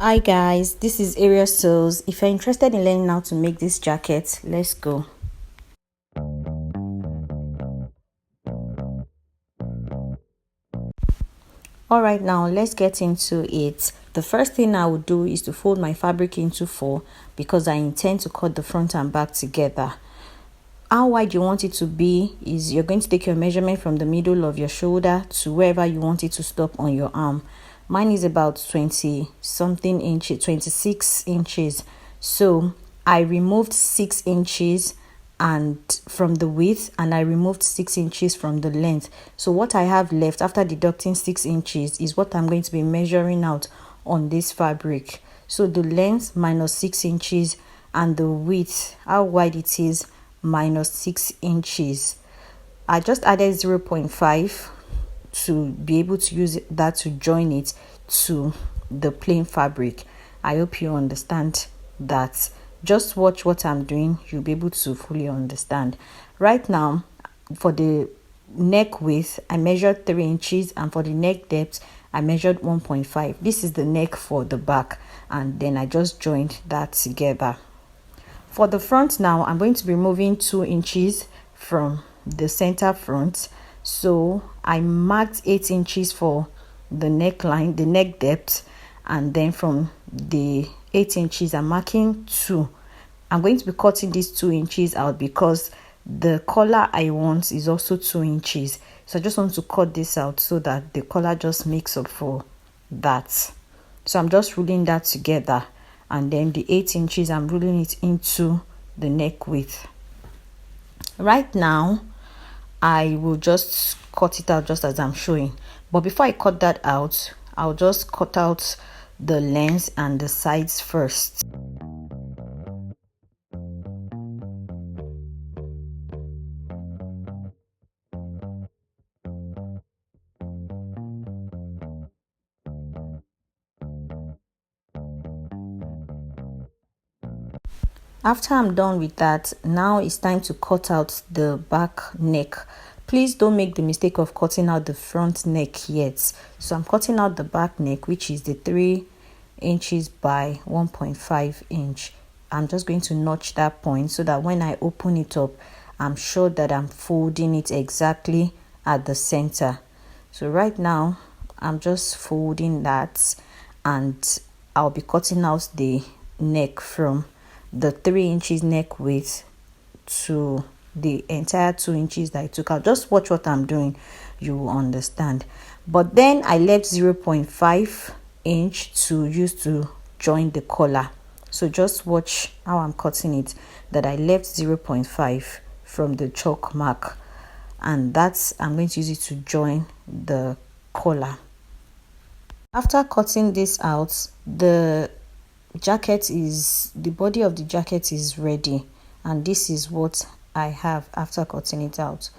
Hi guys, this is Arius Sews. If you're interested in learning how to make this jacket, let's go. Alright, now let's get into it. The first thing I will do is to fold my fabric into 4 because I intend to cut the front and back together. How wide you want it to be is you're going to take your measurement from the middle of your shoulder to wherever you want it to stop on your arm. Mine is about 20 something inches, 26 inches. So I removed 6 inches and from the width, and I removed 6 inches from the length. So what I have left after deducting 6 inches is what I'm going to be measuring out on this fabric. So the length minus 6 inches and the width, how wide it is, minus 6 inches. I just added 0.5 to be able to use that to join it to the plain fabric. I hope you understand that. Just watch what I'm doing, you'll be able to fully understand. Right now, for the neck width, I measured 3 inches, and for the neck depth, I measured 1.5. This is the neck for the back, and then I just joined that together. For the front now, I'm going to be removing 2 inches from the center front. So I marked 8 inches for the neckline, the neck depth, and then from the 8 inches I'm marking 2. I'm going to be cutting these 2 inches out because the collar I want is also 2 inches. So I just want to cut this out so that the collar just makes up for that. So I'm just ruling that together, and then the 8 inches I'm ruling it into the neck width. Right now I will just cut it out just as I'm showing, but before I cut that out, I'll just cut out the length and the sides first. After I'm done with that, now it's time to cut out the back neck. Please don't make the mistake of cutting out the front neck yet. So I'm cutting out the back neck, which is the 3 inches by 1.5 inch. I'm just going to notch that point so that when I open it up, I'm sure that I'm folding it exactly at the center. So right now, I'm just folding that, and I'll be cutting out the neck from the 3 inches neck width to the entire 2 inches that I took out. Just watch what I'm doing, you will understand. But then I left 0.5 inch to use to join the collar. So just watch how I'm cutting it, that I left 0.5 from the chalk mark, and that's I'm going to use it to join the collar. After cutting this out, the body of the jacket is ready, and this is what I have after cutting it out.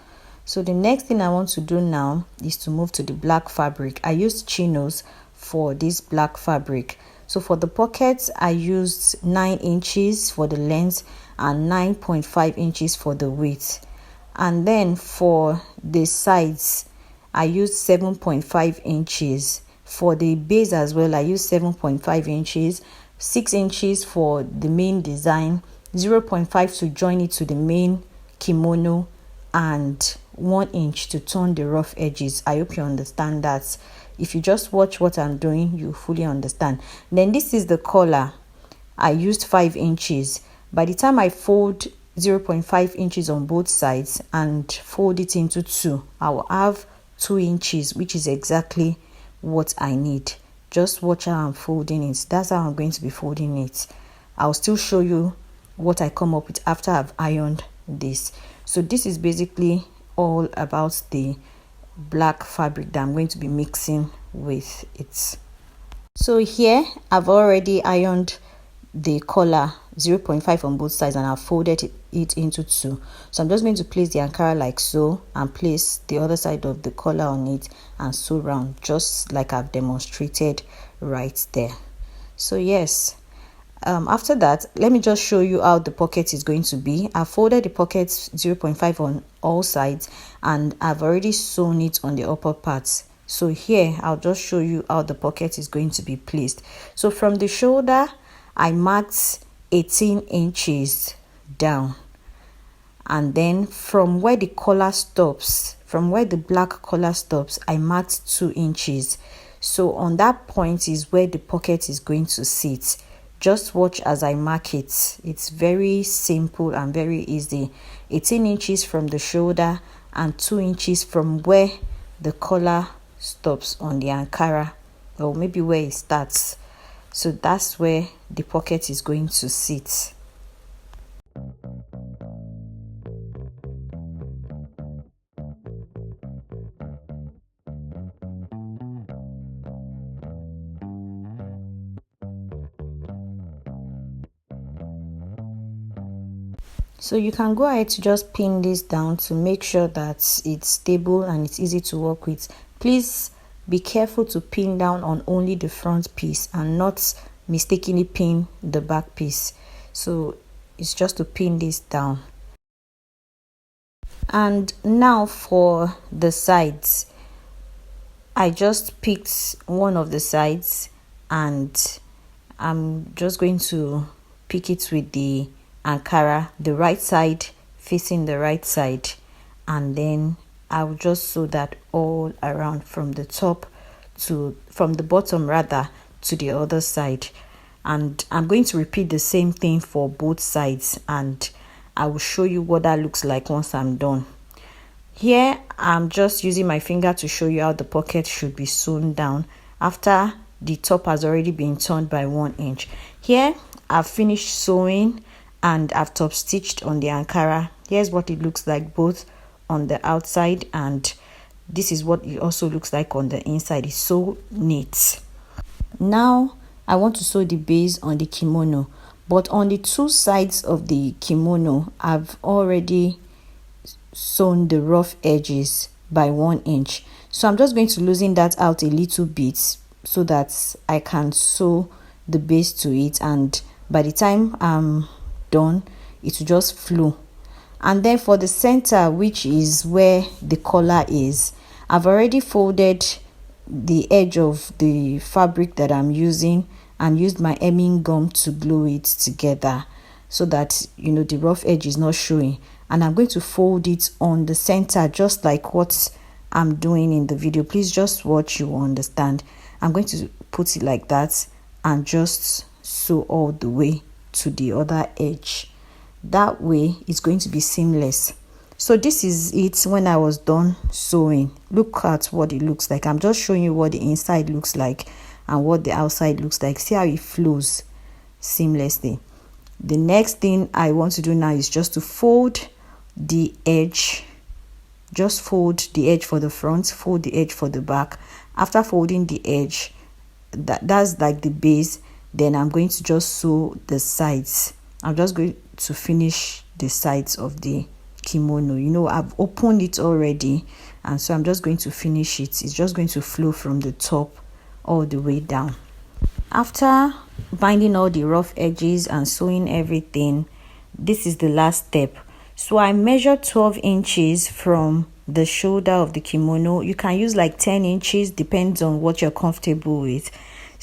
So the next thing I want to do now is to move to the black fabric. I used chinos for this black fabric. So for the pockets, I used 9 inches for the length and 9.5 inches for the width. And then for the sides, I used 7.5 inches. For the base as well, I used 7.5 inches, 6 inches for the main design, 0.5 to join it to the main kimono, and 1 inch to turn the rough edges. I hope you understand that. If you just watch what I'm doing, you fully understand. Then this is the collar. I used 5 inches. By the time I fold 0.5 inches on both sides and fold it into 2, I will have 2 inches, which is exactly what I need. Just watch how I'm folding it. That's how I'm going to be folding it. I'll still show you what I come up with after I've ironed this. So this is basically all about the black fabric that I'm going to be mixing with it. So here I've already ironed the collar 0.5 on both sides, and I've folded it into 2. So I'm just going to place the ankara like so, and place the other side of the collar on it and sew round, just like I've demonstrated right there. So yes, after that, let me just show you how the pocket is going to be. I've folded the pockets 0.5 on all sides, and I've already sewn it on the upper parts. So here I'll just show you how the pocket is going to be placed. So from the shoulder I marked 18 inches down, and then from where the collar stops, from where the black collar stops, I marked 2 inches. So on that point is where the pocket is going to sit. Just watch as I mark it. It's very simple and very easy. 18 inches from the shoulder and 2 inches from where the collar stops on the Ankara, or maybe where it starts. So that's where the pocket is going to sit. So you can go ahead to just pin this down to make sure that it's stable and it's easy to work with. Please be careful to pin down on only the front piece and not mistakenly pin the back piece. So it's just to pin this down. And now for the sides. I just picked one of the sides and I'm just going to pick it with the Ankara, the right side facing the right side, and then I'll just sew that all around from the bottom rather to the other side. And I'm going to repeat the same thing for both sides, and I will show you what that looks like once I'm done. Here I'm just using my finger to show you how the pocket should be sewn down after the top has already been turned by 1 inch. Here I've finished sewing and I've top stitched on the Ankara. Here's what it looks like both on the outside, and this is what it also looks like on the inside. It's so neat. Now I want to sew the base on the kimono, but on the 2 sides of the kimono I've already sewn the rough edges by 1 inch. So I'm just going to loosen that out a little bit so that I can sew the base to it, and by the time I'm done it will just flow. And then for the center, which is where the collar is, I've already folded the edge of the fabric that I'm using and used my hemming gum to glue it together so that the rough edge is not showing. And I'm going to fold it on the center just like what I'm doing in the video. Please just watch, you will understand. I'm going to put it like that and just sew all the way to the other edge. That way it's going to be seamless. So this is it when I was done sewing. Look at what it looks like. I'm just showing you what the inside looks like and what the outside looks like. See how it flows seamlessly. The next thing I want to do now is just to fold the edge. Just fold the edge for the front, fold the edge for the back. After folding the edge, that's like the base, then I'm going to just sew the sides. I'm just going to finish the sides of the kimono. I've opened it already, and so I'm just going to finish it. It's just going to flow from the top all the way down. After binding all the rough edges and sewing everything, this is the last step. So I measured 12 inches from the shoulder of the kimono. You can use like 10 inches, depends on what you're comfortable with.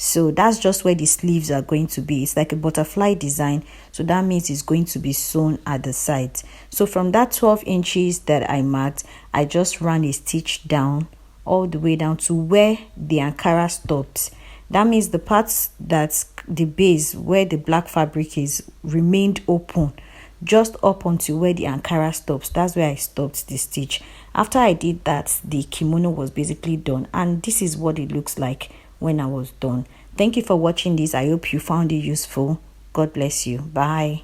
So that's just where the sleeves are going to be. It's like a butterfly design, so that means it's going to be sewn at the sides. So from that 12 inches that I marked, I just ran a stitch down all the way down to where the Ankara stopped. That means the parts that's the base where the black fabric is remained open just up until where the Ankara stops. That's where I stopped the stitch. After I did that, the kimono was basically done, and this is what it looks like when I was done. Thank you for watching this. I hope you found it useful. God bless you. Bye.